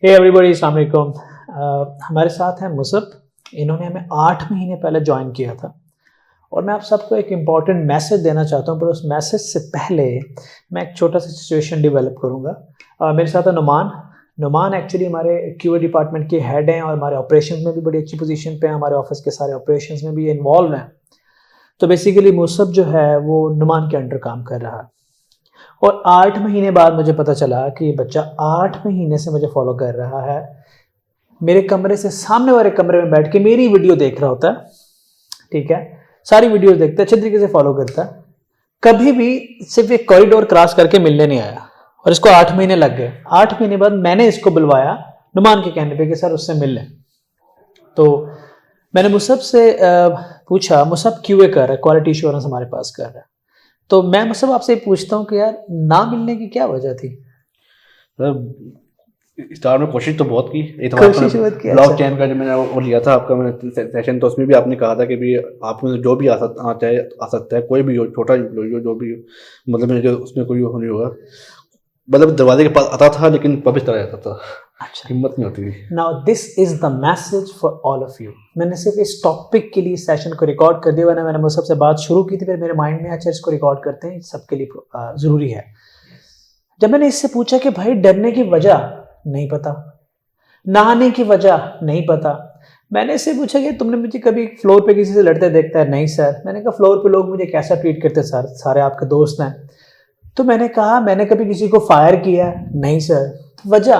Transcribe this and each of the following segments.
Hey everybody, अस्सलाम वालेकुम। हमारे साथ हैं मुसब। इन्होंने हमें 8 महीने पहले ज्वाइन किया था और मैं आप सबको एक इम्पॉर्टेंट मैसेज देना चाहता हूँ, पर उस मैसेज से पहले मैं एक छोटा सा सिचुएशन डेवलप करूँगा। मेरे साथ है नुमान एक्चुअली हमारे क्यूए डिपार्टमेंट के हेड हैं और हमारे ऑपरेशन में भी बड़ी अच्छी पोजीशन पे हैं, हमारे ऑफिस के सारे ऑपरेशंस में भी ये इन्वॉल्व हैं। तो बेसिकली मुसब जो है वो नुमान के अंडर काम कर रहा है और 8 महीने बाद मुझे पता चला कि ये बच्चा 8 महीने से मुझे फॉलो कर रहा है। मेरे कमरे से सामने वाले कमरे में बैठ के मेरी वीडियो देख रहा होता है, ठीक है, सारी वीडियो देखता है, अच्छे तरीके से फॉलो करता है। कभी भी सिर्फ एक कॉरिडोर क्रॉस करके मिलने नहीं आया और इसको 8 महीने लग गए। 8 महीने बाद मैंने इसको बुलवाया नुमान के कहने पे कि सर उससे मिल लें। तो मैंने मुसब से पूछा, मुसब क्यूए कर रहा है, क्वालिटी एश्योरेंस हमारे पास कर रहा है। तो मैं मुसब आपसे पूछता हूँ कि यार ना मिलने की क्या वजह थी? स्टार में कोशिश तो बहुत की। एक ब्लॉक चैन का जो मैंने वो लिया था आपका मैंने सेशन, तो उसमें भी आपने कहा था कि भी आप में जो भी आ सकता है, कोई भी हो, छोटा हो, जो भी हो, मतलब जो उसमें कोई वो नहीं होगा। मतलब दरवाजे के पास आता था लेकिन वापस चला जाता था। अच्छा, हिम्मत नहीं होती थी। Now this is the message for all of you. मैंने सिर्फ इस टॉपिक के लिए सेशन को रिकॉर्ड कर दिया, वरना मैंने मुसब से बात शुरू की थी, फिर मेरे माइंड में अच्छा इसको रिकॉर्ड करते हैं, सबके लिए जरूरी है। जब मैंने इससे पूछा कि भाई डरने की वजह नहीं पता, नहाने की वजह नहीं पता, मैंने इससे पूछा कि तुमने मुझे कभी फ्लोर पे किसी से लड़ते देखता है? नहीं सर। मैंने कहा फ्लोर पे लोग मुझे कैसा ट्रीट करते हैं सर, सारे आपके दोस्त हैं। तो मैंने कहा मैंने कभी किसी को फायर किया? नहीं सर। वजह,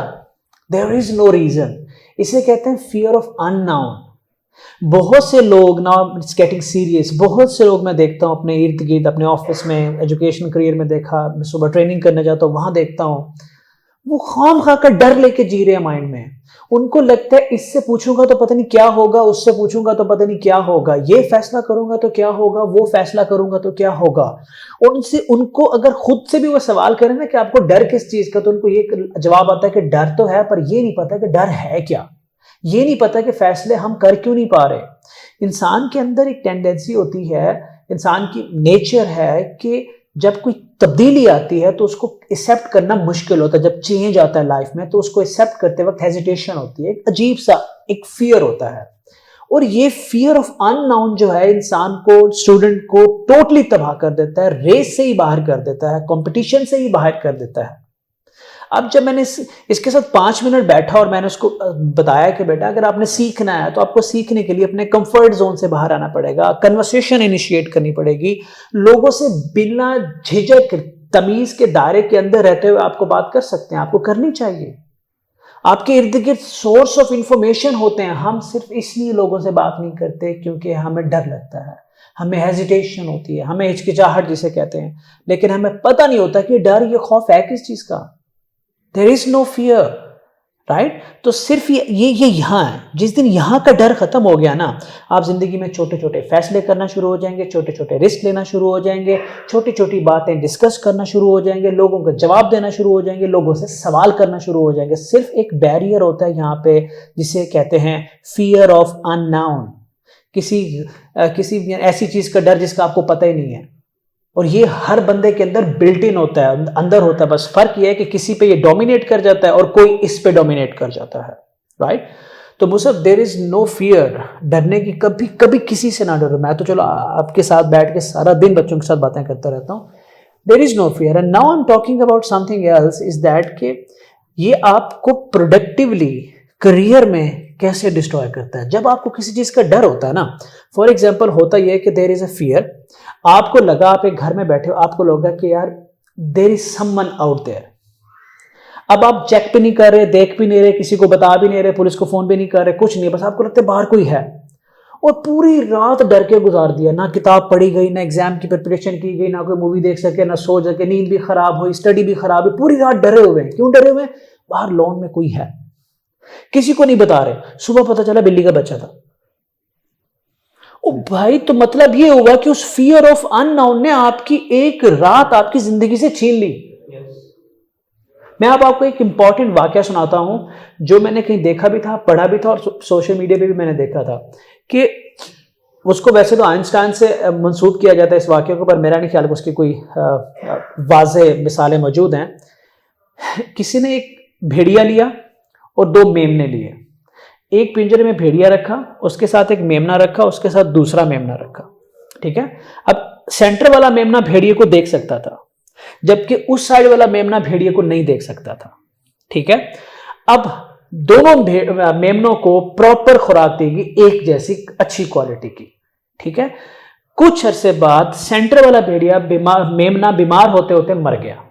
देयर इज नो रीजन। इसे कहते हैं फियर ऑफ अननोन। बहुत से लोग, नाउ इट्स गेटिंग सीरियस, बहुत से लोग मैं देखता हूँ अपने इर्द गिर्द, अपने ऑफिस में, एजुकेशन करियर में देखा, मैं सुबह ट्रेनिंग करने जाता हूँ वहां देखता हूँ, वो खाम खा कर डर लेके जी रहे हैं माइंड में। उनको लगता है इससे पूछूंगा तो पता नहीं क्या होगा, उससे पूछूंगा तो पता नहीं क्या होगा, ये फैसला करूंगा तो क्या होगा, वो फैसला करूंगा तो क्या होगा। उनसे उनको अगर खुद से भी वो सवाल करें ना कि आपको डर किस चीज का, तो उनको ये जवाब आता है कि डर तो है, पर ये नहीं पता कि डर है क्या, ये नहीं पता कि फैसले हम कर क्यों नहीं पा रहे। इंसान के अंदर एक टेंडेंसी होती है, इंसान की नेचर है कि जब कोई तब्दीली आती है तो उसको एक्सेप्ट करना मुश्किल होता है। जब चेंज आता है लाइफ में तो उसको एक्सेप्ट करते वक्त हेजिटेशन होती है, एक अजीब सा एक फियर होता है। और ये फियर ऑफ अननोन जो है इंसान को, स्टूडेंट को टोटली तबाह कर देता है, रेस से ही बाहर कर देता है, कंपटीशन से ही बाहर कर देता है। अब जब मैंने इसके साथ 5 मिनट बैठा और मैंने उसको बताया कि बेटा अगर आपने सीखना है तो आपको सीखने के लिए अपने कंफर्ट जोन से बाहर आना पड़ेगा, कन्वर्सेशन इनिशिएट करनी पड़ेगी, लोगों से बिना झिझक तमीज के दायरे के अंदर रहते हुए आपको बात कर सकते हैं, आपको करनी चाहिए। आपके इर्द गिर्द सोर्स ऑफ इंफॉर्मेशन होते हैं, हम सिर्फ इसलिए लोगों से बात नहीं करते क्योंकि हमें डर लगता है, हमें हेजिटेशन होती है, हमें हिचकिचाहट जिसे कहते हैं, लेकिन हमें पता नहीं होता कि डर, ये खौफ है किस चीज का। There is no fear, right? तो सिर्फ ये यहाँ है। जिस दिन यहाँ का डर खत्म हो गया ना, आप जिंदगी में छोटे छोटे फैसले करना शुरू हो जाएंगे, छोटे छोटे रिस्क लेना शुरू हो जाएंगे, छोटी छोटी बातें डिस्कस करना शुरू हो जाएंगे, लोगों को जवाब देना शुरू हो जाएंगे, लोगों से सवाल करना शुरू हो जाएंगे। सिर्फ एक बैरियर होता है यहाँ पे जिसे कहते हैं फियर ऑफ अननोन, किसी ऐसी चीज का डर जिसका आपको पता ही नहीं है। और ये हर बंदे के अंदर बिल्ट इन होता है, अंदर होता है, बस फर्क ये है कि किसी पे ये डोमिनेट कर जाता है और कोई इस पे डोमिनेट कर जाता है, राइट? तो मुसब देयर इज नो फियर, डरने की कभी कभी किसी से ना डरो। मैं तो चलो आपके साथ बैठ के सारा दिन बच्चों के साथ बातें करता रहता हूँ। There is no fear. And now I am talking about something else, is that कि ये आपको प्रोडक्टिवली करियर में कैसे डिस्ट्रॉय करता है। जब आपको किसी चीज का डर होता है ना, फॉर एग्जाम्पल होता यह है कि देयर इज अ फियर, आपको लगा आप एक घर में बैठे हो, आपको लगा कि यार there is someone out there. अब आप चेक भी नहीं कर रहे, देख भी नहीं रहे, किसी को बता भी नहीं रहे, पुलिस को फोन भी नहीं कर रहे, कुछ नहीं, बस आपको लगता है बाहर कोई है। और पूरी रात डर के गुजार दिया, ना किताब पढ़ी गई, ना एग्जाम की प्रिपरेशन की गई, ना कोई मूवी देख सके, ना सो सके, नींद भी खराब हुई, स्टडी भी खराब हुई, पूरी रात डरे हुए हैं। क्यों डरे हुए? बाहर लॉन में कोई है, किसी को नहीं बता रहे, सुबह पता चला बिल्ली का बच्चा था। ओ भाई, तो मतलब ये होगा कि उस फियर ऑफ अननोन ने आपकी एक रात आपकी जिंदगी से छीन ली। मैं अब आपको एक इंपॉर्टेंट वाकया सुनाता हूं जो मैंने कहीं देखा भी था, पढ़ा भी था और सोशल मीडिया पे भी मैंने देखा था कि उसको वैसे तो आइंस्टाइन से मंसूब किया जाता है इस वाकये को, पर मेरा नहीं ख्याल कि उसकी कोई वाज़े मिसालें मौजूद हैं। किसी ने एक भेड़िया लिया और 2 मेमने लिए। एक पिंजरे में भेड़िया रखा, उसके साथ एक मेमना रखा, उसके साथ दूसरा मेमना रखा, ठीक है। अब सेंटर वाला मेमना भेड़िए को देख सकता था, जबकि उस साइड वाला मेमना भेड़िए को नहीं देख सकता था, ठीक है। अब दोनों मेमनों को प्रॉपर खुराक देगी, एक जैसी अच्छी क्वालिटी की, ठीक है। कुछ अरसे बाद सेंटर वाला भेड़िया मेमना बीमार होते होते मर गया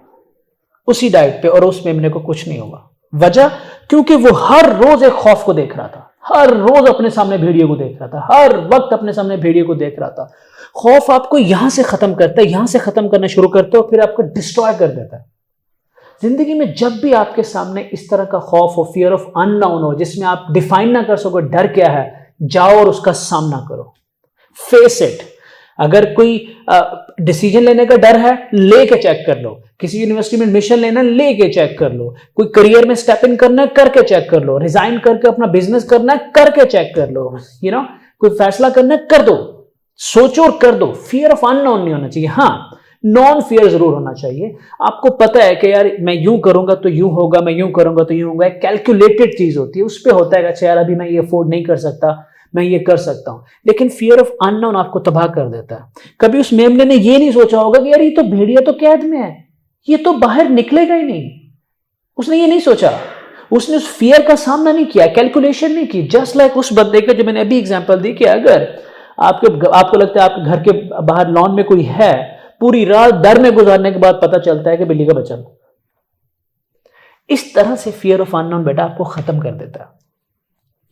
उसी डाइट पे, और उस मेमने को कुछ नहीं हुआ। वजह, क्योंकि वो हर रोज एक खौफ को देख रहा था, हर रोज अपने सामने भेड़िए को देख रहा था, हर वक्त अपने सामने भेड़िए को देख रहा था। खौफ आपको यहां से खत्म करता है, यहां से खत्म करना शुरू करता है और फिर आपको डिस्ट्रॉय कर देता है। जिंदगी में जब भी आपके सामने इस तरह का खौफ हो, फियर ऑफ अननोन हो, जिसमें आप डिफाइन ना कर सको डर क्या है, जाओ और उसका सामना करो, फेस इट। अगर कोई डिसीजन लेने का डर है, लेके चेक कर लो। किसी यूनिवर्सिटी में एडमिशन लेना, लेके चेक कर लो। कोई करियर में स्टेप इन करना है, करके चेक कर लो। रिजाइन करके अपना बिजनेस करना है, करके चेक कर लो। कोई फैसला करना है, कर दो, सोचो और कर दो। फियर ऑफ अननोन नहीं होना चाहिए। हाँ, नॉन फियर जरूर होना चाहिए। आपको पता है कि यार मैं यूं करूंगा तो यूं होगा, मैं यूं करूंगा तो यूं होगा। कैलकुलेटेड चीज होती है, उस पर होता है अच्छा यार अभी मैं ये अफोर्ड नहीं कर सकता, मैं ये कर सकता हूं। लेकिन फियर ऑफ अननोन आपको तबाह कर देता है। कभी उस मेमने ने ये नहीं सोचा होगा कि यार ये तो भेड़िया तो कैद में है, ये तो बाहर निकलेगा ही नहीं। उसने ये नहीं सोचा, उसने उस फियर का सामना नहीं किया, कैलकुलेशन नहीं की। जस्ट लाइक उस बंदे का जो मैंने अभी एग्जांपल दी कि अगर आपको लगता है आपके घर के बाहर लॉन में कोई है, पूरी रात डर में गुजारने के बाद पता चलता है कि बिल्ली का बच्चा। इस तरह से फियर ऑफ अननोन बेटा आपको खत्म कर देता है।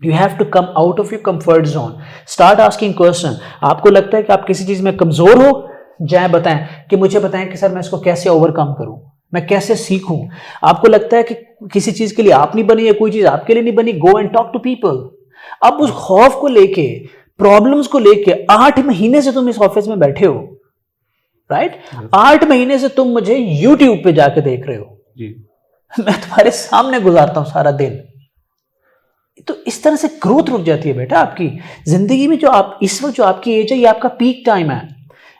You have to come out of your comfort zone. Start asking question. आपको लगता है कि आप किसी चीज में कमजोर हो, जाए बताएं कि मुझे बताएं कि सर मैं इसको कैसे ओवरकम करूं, मैं कैसे सीखूं। आपको लगता है कि किसी चीज के लिए आप नहीं बनी या कोई चीज आपके लिए नहीं बनी, go and talk to people. अब उस खौफ को लेके, प्रॉब्लम्स को लेके 8 महीने से तुम इस ऑफिस में बैठे हो, राइट? 8 महीने से तुम मुझे यूट्यूब पे जाके देख रहे हो जी। मैं तुम्हारे सामने गुजारता हूं सारा दिन। तो इस तरह से ग्रोथ रुक जाती है बेटा आपकी जिंदगी में। जो आप इस वक्त जो आपकी एज है, ये आपका पीक टाइम है,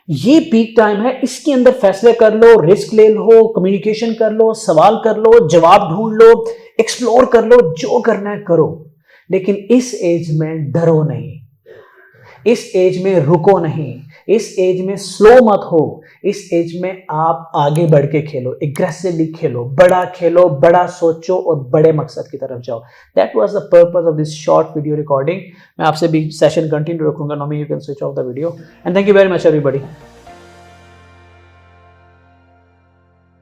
ये पीक टाइम है। इसके अंदर फैसले कर लो, रिस्क ले लो, कम्युनिकेशन कर लो, सवाल कर लो, जवाब ढूंढ लो, एक्सप्लोर कर लो, जो करना है करो। लेकिन इस एज में डरो नहीं, इस एज में रुको नहीं, इस एज में स्लो मत हो। इस एज में आप आगे बढ़ के खेलो, एग्रेसिवली खेलो, बड़ा सोचो और बड़े मकसद की तरफ जाओ। That was the purpose of this short video recording. मैं आपसे भी सेशन कंटिन्यू रखूंगा। नॉमी you can switch off the video and thank you very much everybody.